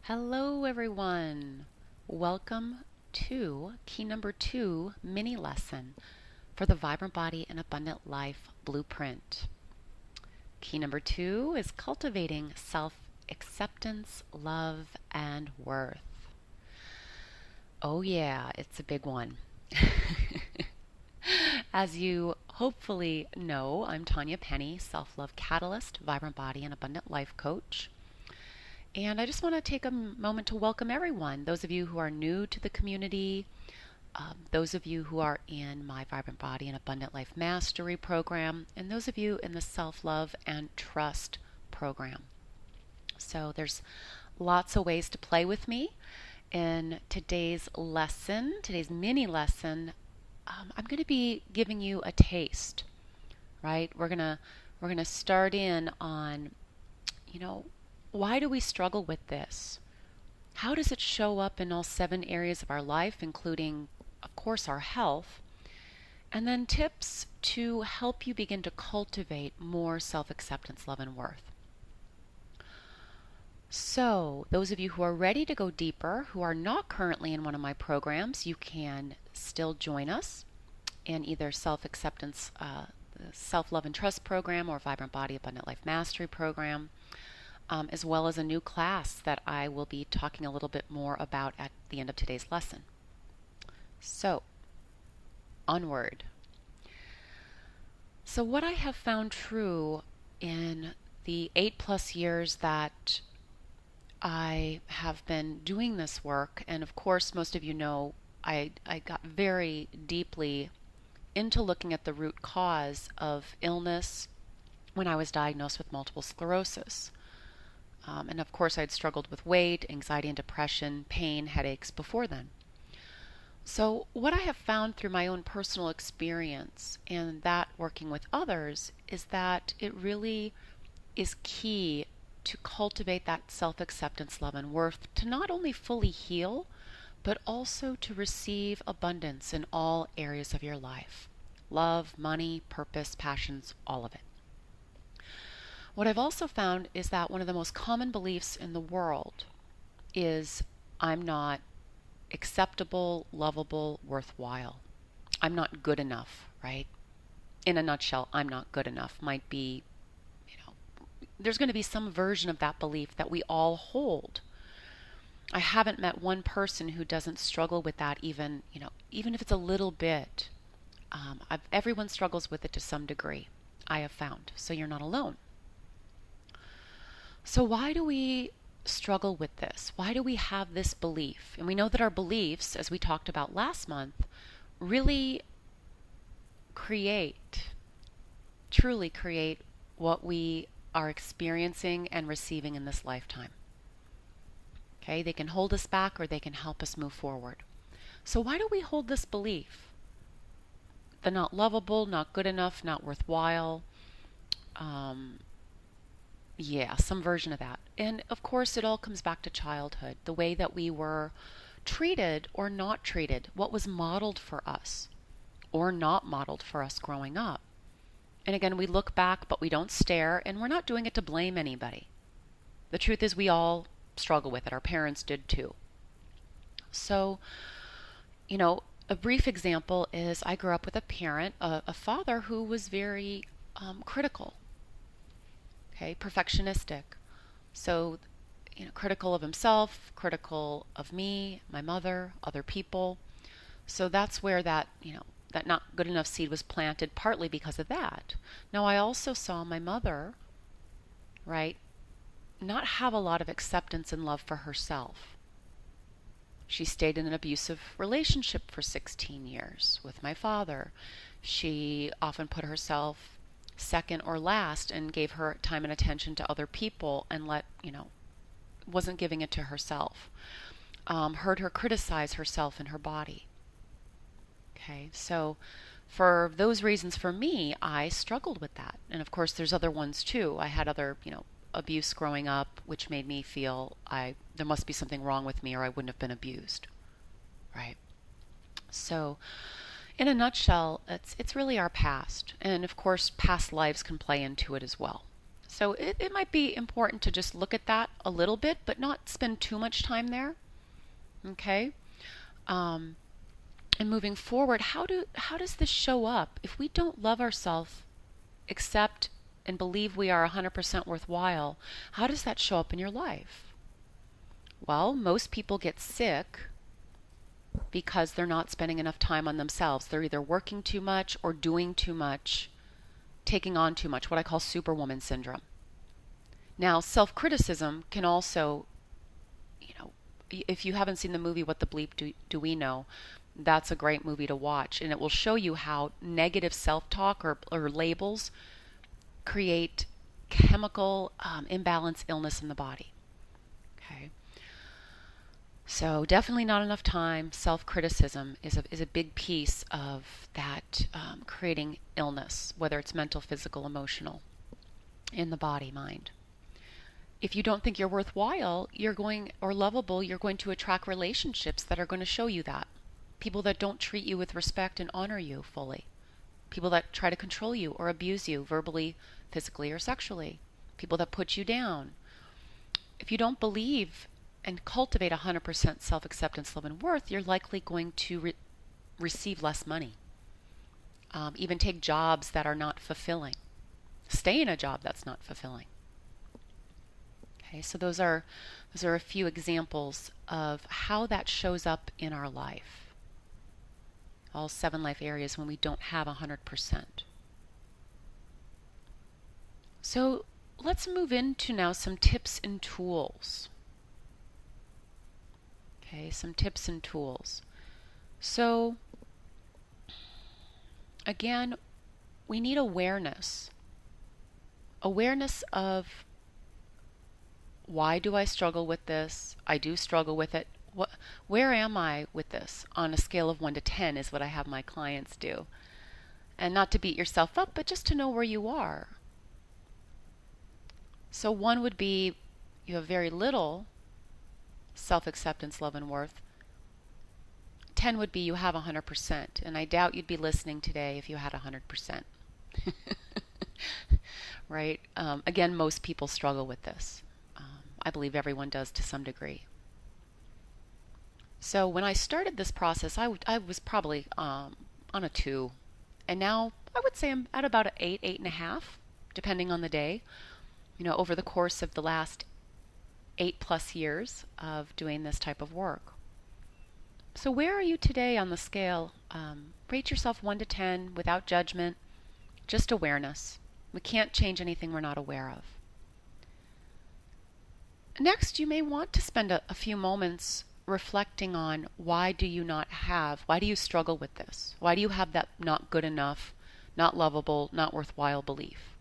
Hello, everyone. Welcome to key number 2 mini lesson for the Vibrant Body and Abundant Life Blueprint. Key number 2 is cultivating self-acceptance, love, and worth. Oh yeah, it's a big one. As you hopefully know, I'm Tanya Penny, Self-Love Catalyst, Vibrant Body and Abundant Life Coach. And I just want to take a moment to welcome everyone, those of you who are new to the community, those of you who are in my Vibrant Body and Abundant Life Mastery program, and those of you in the Self-Love and Trust program. So there's lots of ways to play with me. In today's lesson, today's mini lesson, I'm going to be giving you a taste, right? We're gonna start in on, why do we struggle with this? How does it show up in all 7 areas of our life, including, of course, our health? And then tips to help you begin to cultivate more self-acceptance, love, and worth. So, those of you who are ready to go deeper, who are not currently in one of my programs, you can still join us in either self-acceptance, self-love and trust program, or Vibrant Body Abundant Life Mastery program. As well as a new class that I will be talking a little bit more about at the end of today's lesson. So, onward. So what I have found true in the 8+ years that I have been doing this work, and of course most of you know I got very deeply into looking at the root cause of illness when I was diagnosed with multiple sclerosis. And of course, I'd struggled with weight, anxiety and depression, pain, headaches before then. So what I have found through my own personal experience and that working with others is that it really is key to cultivate that self-acceptance, love, and worth to not only fully heal, but also to receive abundance in all areas of your life. Love, money, purpose, passions, all of it. What I've also found is that one of the most common beliefs in the world is I'm not acceptable, lovable, worthwhile. I'm not good enough, right? In a nutshell, I'm not good enough might be, there's going to be some version of that belief that we all hold. I haven't met one person who doesn't struggle with that even if it's a little bit. Everyone struggles with it to some degree, I have found. So you're not alone. So why do we struggle with this? Why do we have this belief? And we know that our beliefs, as we talked about last month, really truly create what we are experiencing and receiving in this lifetime. Okay, they can hold us back or they can help us move forward. So why do we hold this belief? The not lovable, not good enough, not worthwhile, some version of that. And of course, it all comes back to childhood, the way that we were treated or not treated, what was modeled for us or not modeled for us growing up. And again, we look back, but we don't stare, and we're not doing it to blame anybody. The truth is we all struggle with it. Our parents did too. So, a brief example is I grew up with a parent, a father who was very critical. Okay, perfectionistic. So, critical of himself, critical of me, my mother, other people. So that's where that not good enough seed was planted, partly because of that. Now, I also saw my mother, right, not have a lot of acceptance and love for herself. She stayed in an abusive relationship for 16 years with my father. She often put herself second or last and gave her time and attention to other people and wasn't giving it to herself. Heard her criticize herself and her body. Okay, so for those reasons, for me, I struggled with that. And of course, there's other ones too. I had other, abuse growing up, which made me feel there must be something wrong with me or I wouldn't have been abused. Right? So in a nutshell, it's really our past. And of course, past lives can play into it as well. So it might be important to just look at that a little bit, but not spend too much time there. Okay? Um, and moving forward, how does this show up? If we don't love ourselves, accept and believe we are 100% worthwhile, how does that show up in your life? Well, most people get sick because they're not spending enough time on themselves. They're either working too much or doing too much, taking on too much, what I call superwoman syndrome. Now, self-criticism can also, if you haven't seen the movie What the Bleep Do We Know, that's a great movie to watch, and it will show you how negative self-talk or labels create chemical imbalance, illness in the body. Okay. So definitely not enough time. Self-criticism is a big piece of that, creating illness, whether it's mental, physical, emotional, in the body, mind. If you don't think you're worthwhile, or lovable, you're going to attract relationships that are going to show you that. People that don't treat you with respect and honor you fully. People that try to control you or abuse you verbally, physically, or sexually. People that put you down. If you don't believe and cultivate 100% self-acceptance, love, and worth, you're likely going to receive less money. Even take jobs that are not fulfilling. Stay in a job that's not fulfilling. Okay, so those are a few examples of how that shows up in our life. All 7 life areas when we don't have 100%. So let's move into now some tips and tools. Okay, some tips and tools. So again, we need awareness. Awareness of, why do I struggle with this? I do struggle with it. Where am I with this? On a scale of 1 to 10 is what I have my clients do. And not to beat yourself up, but just to know where you are. So 1 would be you have very little self-acceptance, love, and worth. 10 would be you have 100%. And I doubt you'd be listening today if you had 100%. Right? Again, most people struggle with this. I believe everyone does to some degree. So when I started this process, I was probably on a 2. And now I would say I'm at about an 8, 8.5, depending on the day. Over the course of the last 8+ years of doing this type of work. So where are you today on the scale? Rate yourself 1 to 10 without judgment, just awareness. We can't change anything we're not aware of. Next, you may want to spend a few moments reflecting on why do you struggle with this? Why do you have that not good enough, not lovable, not worthwhile belief?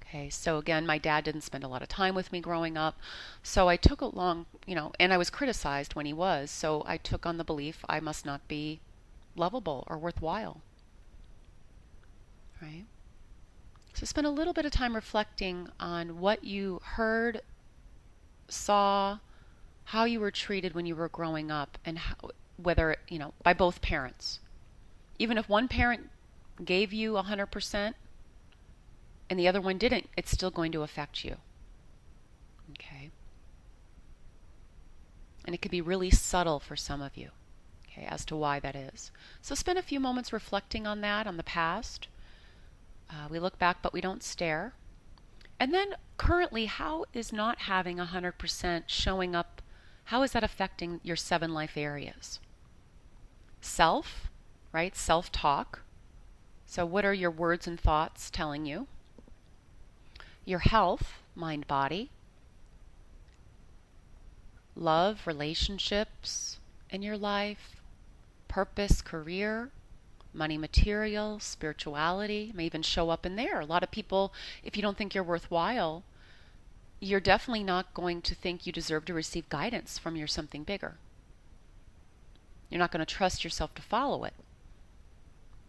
Okay, so again, my dad didn't spend a lot of time with me growing up, so I took along, and I was criticized when he was, so I took on the belief I must not be lovable or worthwhile. Right? So spend a little bit of time reflecting on what you heard, saw, how you were treated when you were growing up, and whether, by both parents. Even if one parent gave you 100% and the other one didn't, it's still going to affect you. Okay? And it could be really subtle for some of you, okay, as to why that is. So spend a few moments reflecting on that, on the past. We look back, but we don't stare. And then currently, how is not having 100% showing up? How is that affecting your 7 life areas? Self, right? Self-talk. So what are your words and thoughts telling you? Your health, mind, body. Love, relationships in your life. Purpose, career. Money, material, spirituality may even show up in there. A lot of people, if you don't think you're worthwhile, you're definitely not going to think you deserve to receive guidance from your something bigger. You're not going to trust yourself to follow it.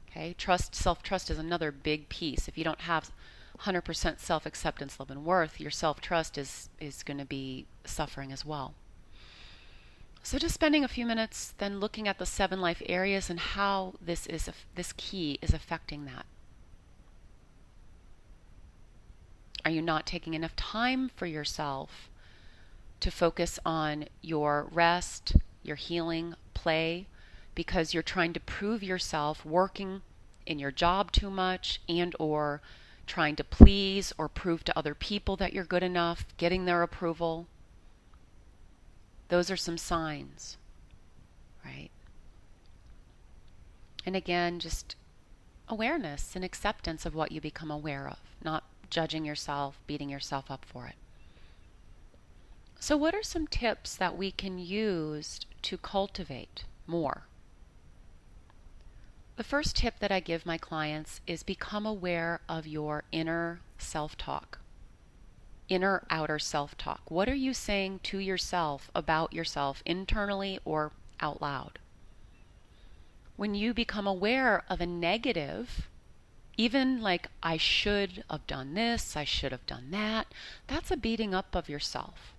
Okay, self-trust is another big piece. If you don't have 100% self-acceptance, love, and worth, your self-trust is going to be suffering as well. So just spending a few minutes then looking at the 7 life areas and how this key is affecting that. Are you not taking enough time for yourself to focus on your rest, your healing, play, because you're trying to prove yourself, working in your job too much, and or trying to please or prove to other people that you're good enough, getting their approval? Those are some signs, right? And again, just awareness and acceptance of what you become aware of, not judging yourself, beating yourself up for it. So what are some tips that we can use to cultivate more? The first tip that I give my clients is become aware of your inner self-talk, inner outer self-talk. What are you saying to yourself about yourself internally or out loud? When you become aware of a negative, even like I should have done this, I should have done that, that's a beating up of yourself.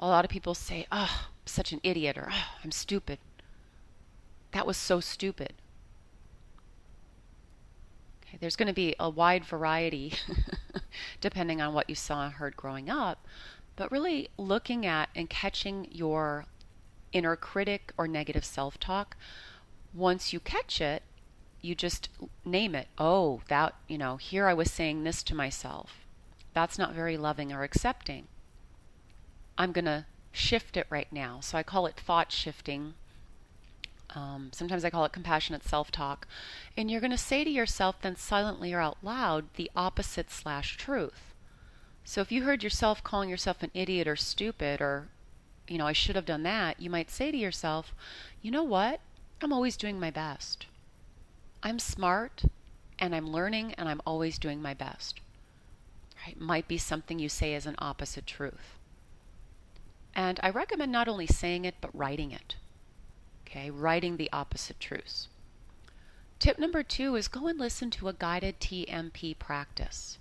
A lot of people say, oh, I'm such an idiot, or oh, I'm stupid. That was so stupid. Okay, there's going to be a wide variety depending on what you saw and heard growing up, but really looking at and catching your inner critic or negative self-talk. Once you catch it, you just name it. Oh, that, here I was saying this to myself. That's not very loving or accepting. I'm going to shift it right now. So I call it thought shifting. Sometimes I call it compassionate self-talk. And you're going to say to yourself then silently or out loud the opposite / truth. So if you heard yourself calling yourself an idiot or stupid or, I should have done that, you might say to yourself, you know what? I'm always doing my best. I'm smart and I'm learning and I'm always doing my best. Right? Might be something you say as an opposite truth. And I recommend not only saying it, but writing it. Okay, writing the opposite truths. Tip number 2 is go and listen to a guided TMP practice.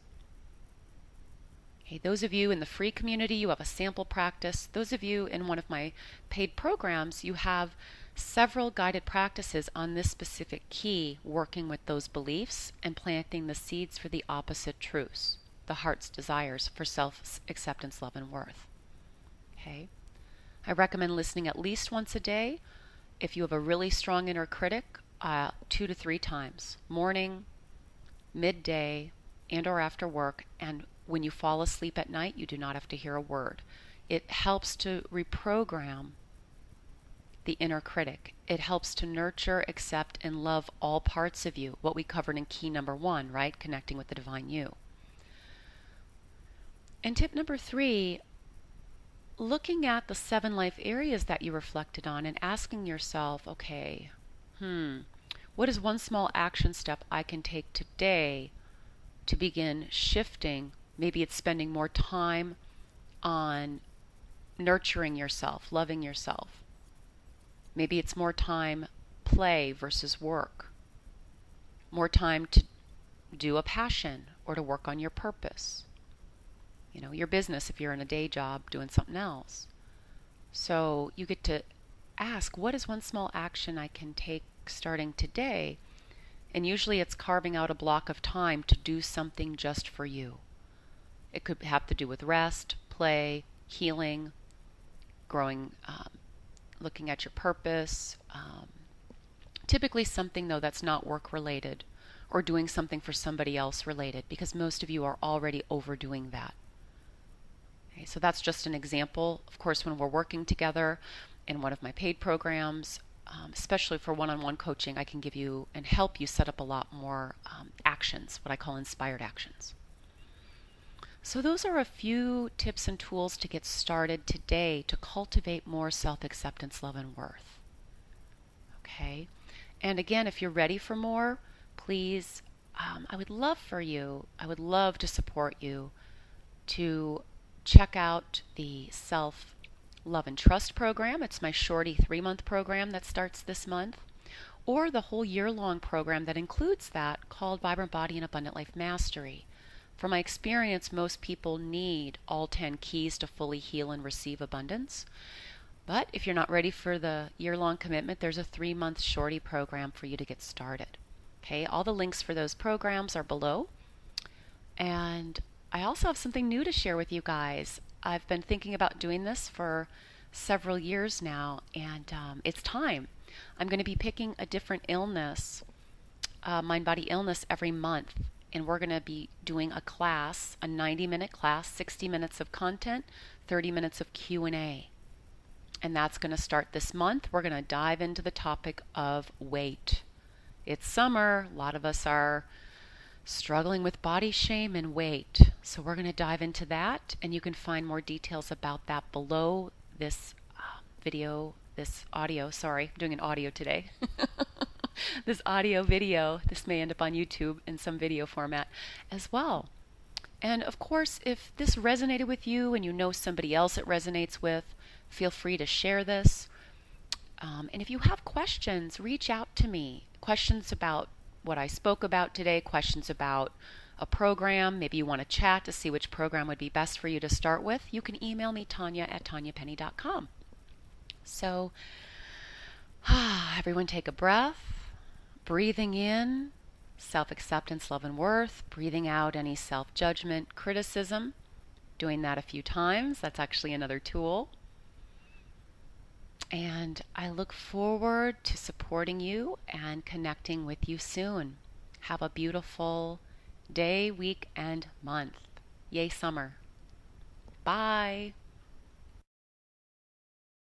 Okay, those of you in the free community, you have a sample practice. Those of you in one of my paid programs, you have several guided practices on this specific key, working with those beliefs and planting the seeds for the opposite truths, the heart's desires for self-acceptance, love, and worth. Okay. I recommend listening at least once a day. If you have a really strong inner critic, 2 to 3 times, morning, midday, and or after work. And when you fall asleep at night, you do not have to hear a word. It helps to reprogram the inner critic. It helps to nurture, accept, and love all parts of you, what we covered in key number 1, right? Connecting with the divine you. And tip number 3, looking at the 7 life areas that you reflected on and asking yourself, okay, what is one small action step I can take today to begin shifting? Maybe it's spending more time on nurturing yourself, loving yourself. Maybe it's more time play versus work. More time to do a passion or to work on your purpose. Your business if you're in a day job doing something else. So you get to ask, what is one small action I can take starting today? And usually it's carving out a block of time to do something just for you. It could have to do with rest, play, healing, growing, looking at your purpose. Typically something, though, that's not work related or doing something for somebody else related, because most of you are already overdoing that. Okay, so that's just an example. Of course, when we're working together in one of my paid programs, especially for one-on-one coaching, I can give you and help you set up a lot more actions, what I call inspired actions. So those are a few tips and tools to get started today to cultivate more self-acceptance, love, and worth. Okay? And again, if you're ready for more, please, I would love to support you to check out the Self Love and Trust program. It's my shorty 3-month program that starts this month, or the whole year-long program that includes that, called Vibrant Body and Abundant Life Mastery. From my experience, most people need all 10 keys to fully heal and receive abundance. But if you're not ready for the year-long commitment, there's a 3-month shorty program for you to get started. Okay, all the links for those programs are below. And I also have something new to share with you guys. I've been thinking about doing this for several years now, and it's time. I'm going to be picking a different illness, mind body illness, every month. And we're going to be doing a class, a 90-minute class, 60 minutes of content, 30 minutes of Q&A. And that's going to start this month. We're going to dive into the topic of weight. It's summer. A lot of us are struggling with body shame and weight. So we're going to dive into that, and you can find more details about that below this this audio. Sorry, I'm doing an audio today. This audio video. This may end up on YouTube in some video format as well. And of course, if this resonated with you and you know somebody else it resonates with, feel free to share this. And if you have questions, reach out to me. Questions about what I spoke about today, questions about a program, maybe you want to chat to see which program would be best for you to start with, you can email me, Tanya@tanyapenny.com. So, everyone take a breath. Breathing in, self-acceptance, love, and worth. Breathing out any self-judgment, criticism. Doing that a few times. That's actually another tool. And I look forward to supporting you and connecting with you soon. Have a beautiful day, week, and month. Yay, summer. Bye.